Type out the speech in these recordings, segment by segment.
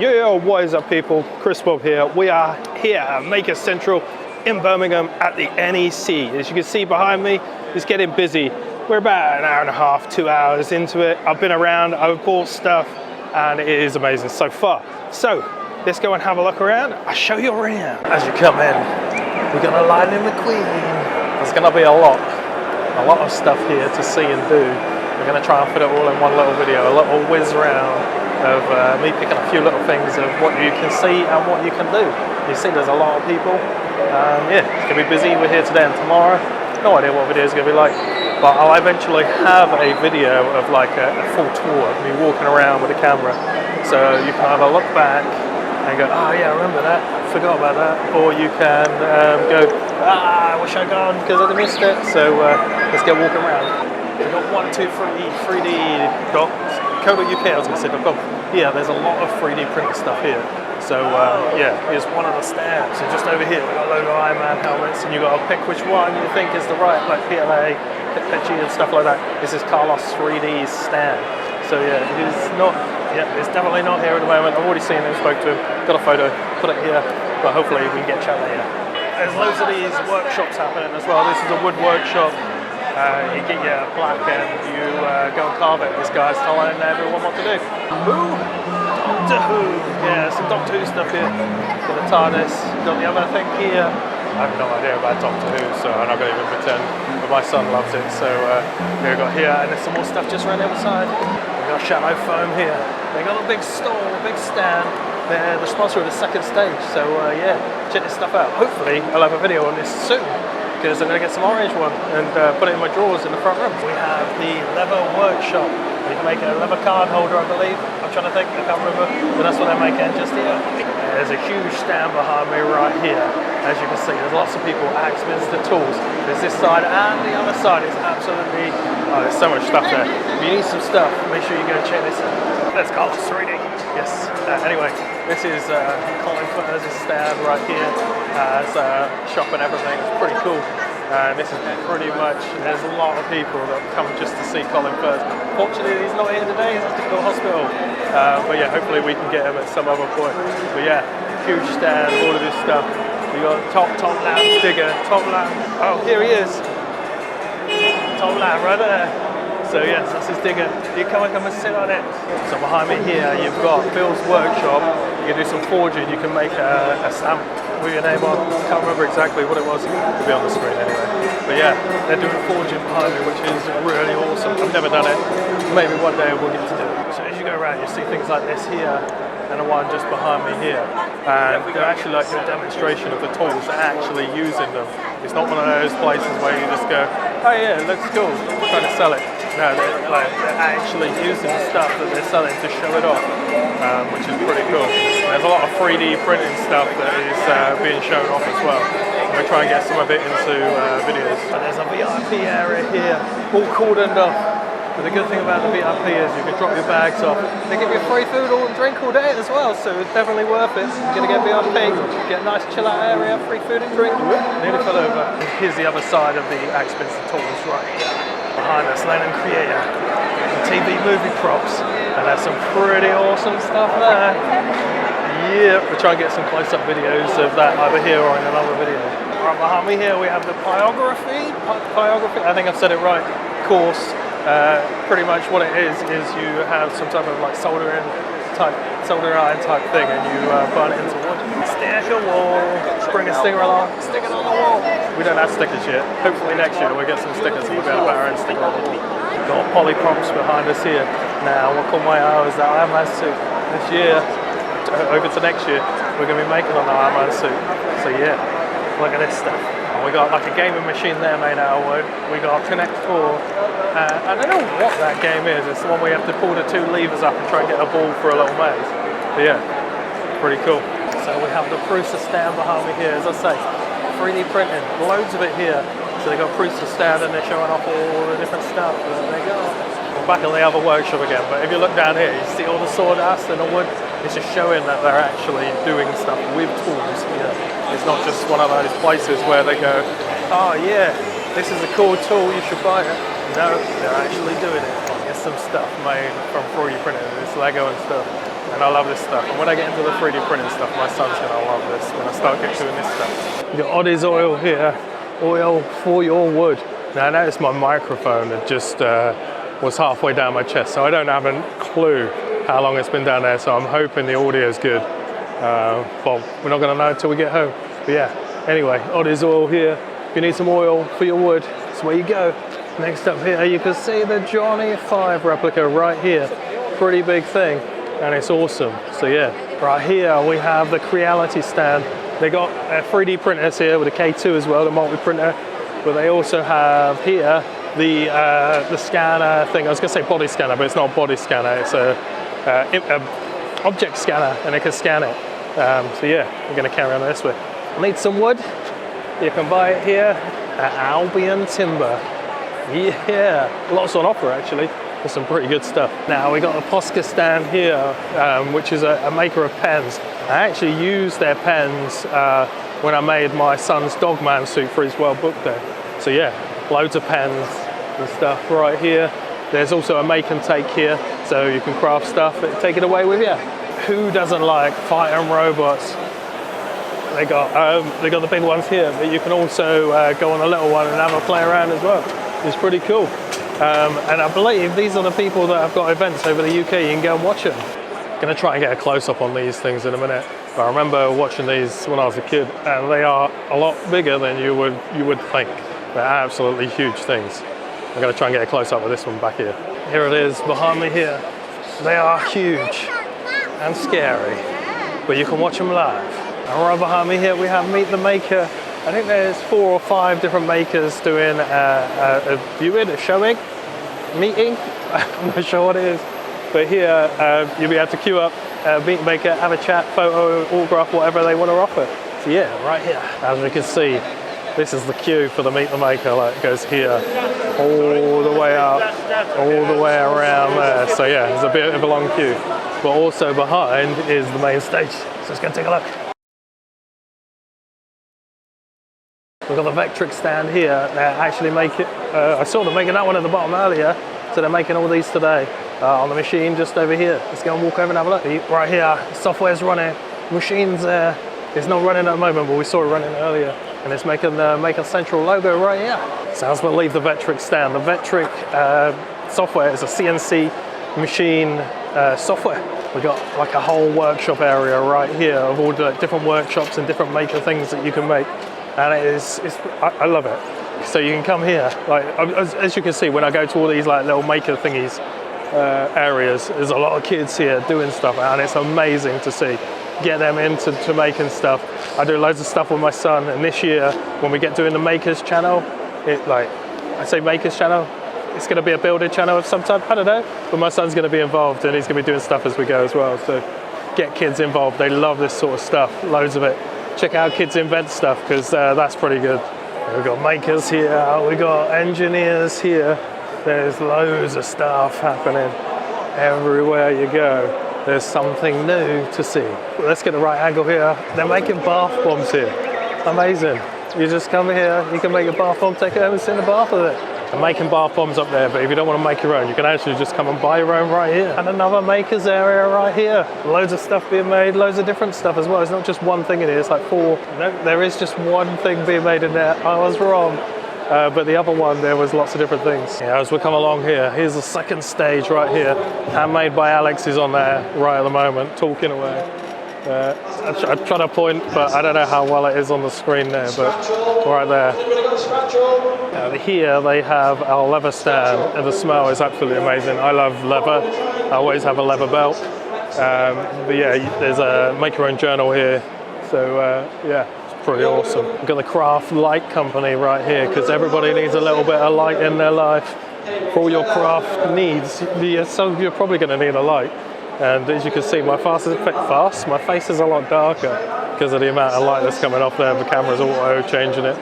Yo, what is up people? ChrisBob here. We are here at Maker Central in Birmingham at the NEC. As you can see behind me, it's getting busy. We're about an hour and a half, 2 hours into it. I've been around, I've bought stuff, and it is amazing so far. So, let's go and have a look around. I'll show you around. As you come in, we're gonna Lightning McQueen. There's gonna be a lot of stuff here to see and do. We're gonna try and fit it all in one little video, a little whiz round of me picking a few little things of what you can see and what you can do. You see there's a lot of people. Yeah, it's going to be busy. We're here today and tomorrow. No idea what video is going to be like, but I'll eventually have a video of like a full tour of me walking around with a camera. So you can either look back and go, oh yeah, I remember that, forgot about that. Or you can go, I wish I'd gone because I missed it. So let's get walking around. We've got 123.3d.co.uk, I was going to say .com. Yeah, there's a lot of 3D printing stuff here. So yeah, here's one of the stands. So just over here, we've got a load of Iron Man helmets, and you've got to pick which one you think is the right, like PLA, Pitchy and stuff like that. This is Carlos 3D's stand. So yeah, it's definitely not here at the moment. I've already seen him, spoke to him, got a photo, put it here, but hopefully we can get chat later. There's loads of these workshops happening as well. This is a wood workshop. You get your plaque and you go and carve it. This guy's telling everyone what to do. Who? Doctor Who. Yeah, some Doctor Who stuff here. Got the TARDIS. Got the other thing here. I have no idea about Doctor Who, so I'm not going to even pretend. But my son loves it, so we've got here, and there's some more stuff just around the other side. We've got Shadow Foam here. They got a big stall, a big stand. They're the sponsor of the second stage, so yeah, check this stuff out. Hopefully, I'll have a video on this soon, because I'm going to get some orange one and put it in my drawers in the front room. We have the leather workshop. You can make a leather card holder, I believe. I'm trying to think, I can't remember, but that's what they're making just here. There's a huge stand behind me right here. As you can see, there's lots of people, Axminster tools. There's this side and the other side. It's absolutely, there's so much stuff there. If you need some stuff, make sure you go and check this out. Let's call it 3D. Yes. Anyway, this is Colin Furze stand right here. It's shop and everything. It's pretty cool. This is pretty much, there's a lot of people that come just to see Colin Furze. Fortunately, he's not here today. He's at the hospital. But yeah, hopefully we can get him at some other point. But yeah, huge stand, all of this stuff. We got Top Lamb Digger. Top Lamb. Oh, here he is. Top Lamb right there. So yes, that's his digger. You come and sit on it. So behind me here, you've got Bill's workshop. You can do some forging. You can make a stamp with your name on. I can't remember exactly what it was. It'll be on the screen anyway. But yeah, they're doing forging behind me, which is really awesome. I've never done it. Maybe one day we'll get to do it. So as you go around, you see things like this here, and the one just behind me here. And they're actually like a demonstration of the tools, actually using them. It's not one of those places where you just go, oh yeah, it looks cool, trying to sell it. No, they're actually using the stuff that they're selling to show it off, which is pretty cool. There's a lot of 3D printing stuff that is being shown off as well. We're trying to get some of it into videos. But there's a VIP area here, all cordoned off. But the good thing about the VIP is you can drop your bags off. They give you free food and drink all day as well, so it's definitely worth it. You're going to get VIP, get a nice chill out area, free food and drink. Nearly fell over. Here's the other side of the Axminster tools right here. Behind us, Lennon Creator, the TV movie props, and there's some pretty awesome stuff there. Yeah, we'll try and get some close-up videos of that either here or in another video. Right behind me here we have the pyography, I think I've said it right, course. Pretty much what it is you have some type of like solder iron type thing, and you burn it into wood. Stick a wall, bring a sticker along, stick it on the wall. We don't have stickers yet. Hopefully next year we'll get some stickers and we'll be able to put our own sticker on the wall. Got poly prompts behind us here. Now what caught my eye was that Iron Man suit. This year, over to next year, we're going to be making on the Iron Man suit. So yeah, look at this stuff. And we got like a gaming machine there made out of wood. We got Connect 4. I don't know what that game is. It's the one where you have to pull the two levers up and try and get a ball for a little maze. But yeah, pretty cool. So we have the Prusa stand behind me here. As I say, 3D printing, loads of it here. So they got Prusa stand and they're showing off all the different stuff that they got. We're back in the other workshop again, but if you look down here, you see all the sawdust and the wood. It's just showing that they're actually doing stuff with tools here. It's not just one of those places where they go, oh yeah, this is a cool tool, you should buy it. No, they're actually doing it. There's some stuff made from 3D printing, it's Lego and stuff. and I love this stuff. And when I get into the 3D printing stuff, my son's gonna love this when I start getting doing this stuff. You got Oddie's oil here, oil for your wood. Now I noticed my microphone had just was halfway down my chest, so I don't have a clue how long it's been down there, so I'm hoping the audio is good. Well, we're not gonna know until we get home. But yeah, anyway, Oddie's oil here. If you need some oil for your wood, that's where you go. Next up here, you can see the Johnny 5 replica right here. Pretty big thing, and it's awesome. So yeah, right here we have the Creality stand. They got 3D printers here with a K2 as well, the multi-printer, but they also have here the scanner thing. I was gonna say body scanner, but it's not a body scanner, it's a object scanner, and it can scan it. So yeah, we're gonna carry on this way. Need some wood? You can buy it here at Albion Timber. Yeah, lots on offer actually. There's some pretty good stuff. Now we got a Posca stand here, which is a maker of pens. I actually used their pens when I made my son's Dogman suit for his World Book Day. So yeah, loads of pens and stuff right here. There's also a make and take here, so you can craft stuff, take it away with you. Who doesn't like fighting robots? They got the big ones here, but you can also go on a little one and have a play around as well. It's pretty cool. And I believe these are the people that have got events over the UK. You can go and watch them. Gonna try and get a close-up on these things in a minute. But I remember watching these when I was a kid, and they are a lot bigger than you would think. They're absolutely huge things. I'm gonna try and get a close-up of this one back here. Here it is behind me here. They are huge and scary, but you can watch them live. And right behind me here we have Meet the Maker. I think there's 4 or 5 different makers doing a viewing, a showing, meeting. I'm not sure what it is. But here you'll be able to queue up, meet the maker, have a chat, photo, autograph, whatever they want to offer. So yeah, right here. As we can see, this is the queue for the Meet the Maker. Like it goes here, all the way up, all the way around there. So yeah, there's a bit of a long queue. But also behind is the main stage. So let's go take a look. We've got the Vectric stand here. They actually make it, I saw them making that one at the bottom earlier, so they're making all these today on the machine just over here. Let's go and walk over and have a look. Right here, software's running, machine's there. It's not running at the moment, but we saw it running earlier, and it's making the Maker Central logo right here. So let's leave the Vectric stand. The Vectric software is a CNC machine software. We've got like a whole workshop area right here of all the different workshops and different maker things that you can make. And I love it. So you can come here, like as you can see, when I go to all these like little maker thingies areas, there's a lot of kids here doing stuff, and it's amazing to see. Get them into making stuff. I do loads of stuff with my son, and this year when we get doing the Makers channel, I say Makers channel, it's going to be a builder channel of some type, I don't know, but my son's going to be involved and he's going to be doing stuff as we go as well. So get kids involved. They love this sort of stuff, loads of it. Check out Kids Invent stuff, because that's pretty good. We've got makers here, we've got engineers here. There's loads of stuff happening everywhere you go. There's something new to see. Let's get the right angle here. They're making bath bombs here. Amazing. You just come here, you can make a bath bomb, take it home and sit in the bath with it. They're making bath bombs up there, but if you don't want to make your own, you can actually just come and buy your own right here. And another makers area right here. Loads of stuff being made, loads of different stuff as well. It's not just one thing in here, it's like 4. No, there is just one thing being made in there. I was wrong. But the other one, there was lots of different things. Yeah, as we come along here, here's the second stage right here. Handmade by Alex is on there right at the moment, talking away. I try to point, but I don't know how well it is on the screen there, but right there. Here they have our leather stand, and the smell is absolutely amazing. I love leather. I always have a leather belt. But yeah, there's a make your own journal here. So yeah, it's pretty awesome. We've got the Craft Light Company right here, because everybody needs a little bit of light in their life for all your craft needs. So you're probably going to need a light. And as you can see, my face is a lot darker because of the amount of light that's coming off there. The camera's auto changing it.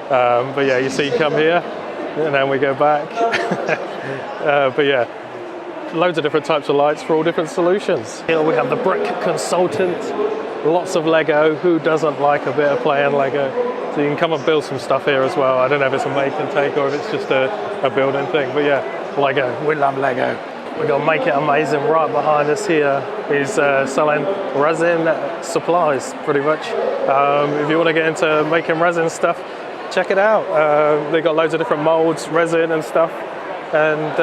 But yeah, you see, you come here, and then we go back. But yeah, loads of different types of lights for all different solutions. Here we have the Brick Consultant. Lots of Lego. Who doesn't like a bit of playing Lego? So you can come and build some stuff here as well. I don't know if it's a make and take or if it's just a building thing. But yeah, Lego. We love Lego. We got Make It Amazing right behind us here. He's selling resin supplies, pretty much. If you want to get into making resin stuff, check it out. They got loads of different molds, resin and stuff. And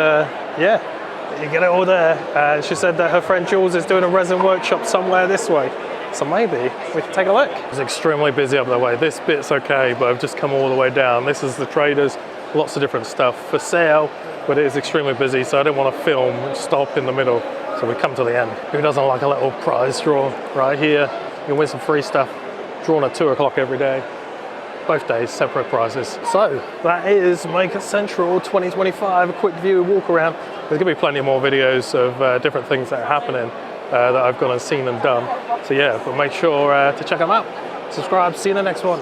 yeah, you get it all there. She said that her friend Jules is doing a resin workshop somewhere this way. So maybe we can take a look. It's extremely busy up that way. This bit's okay, but I've just come all the way down. This is the traders, lots of different stuff for sale, but it is extremely busy, so I didn't want to film and stop in the middle. So we come to the end. Who doesn't like a little prize draw right here? You can win some free stuff, drawn at 2 o'clock every day. Both days, separate prizes. So that is Maker Central 2025, a quick view, walk around. There's gonna be plenty more videos of different things that are happening that I've gone and seen and done. So yeah, but make sure to check them out. Subscribe, see you in the next one.